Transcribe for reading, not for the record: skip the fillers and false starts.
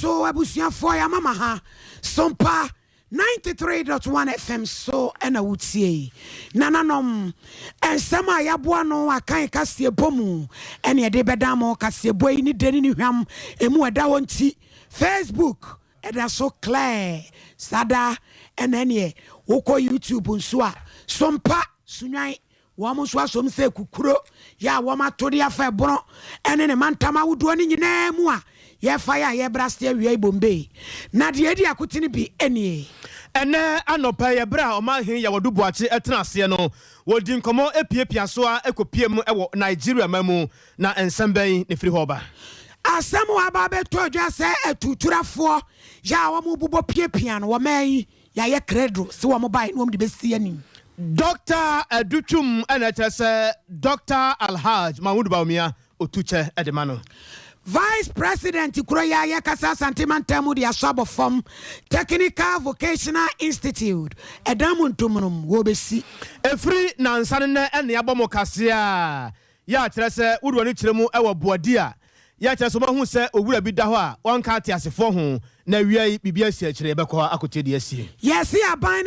So abusia for ya mama ha Sompa 93.1 FM so ena wutie nananom ensema yaboa no akan kase bomu ene de bedamo kase boyi ni deni ni hwam emu eda wonti Facebook eda so clear sada ene woko YouTube nso a Sompa sunwan womo so asom se kukuro ya woma to de afa bro ene ne mantama wudo ni nyina mu a ye fire ye braste wi Bombay na de edi akotini bi enie ene anopa ye bra o ma hin ya wodu boache etenase no wodi nkomo epiepia so a ekopiem ewo Nigeria mamu na ensemben ne firi hoba asemu aba be todwa se etuturafo ya wo mu bubo piepia no wo mai ya ye credo se wo mo bai no mo de besi ani Dr. Aduchum enetese Dr. Alhaj Mahmoud Baumia otuche edemano Vice President Kuroya Yakasa Santimantemu di Asabo from Technical Vocational Institute Edamuntumum Wobesi Efri Nansane ene abomo kasea ya kyerese wudu ani kyeremu ewo boadia ya kyerese mo hu se owura bi da ho a wonka ate asefo ho na wiai bibia si akyere bekọ akotedi asie Yes ya ban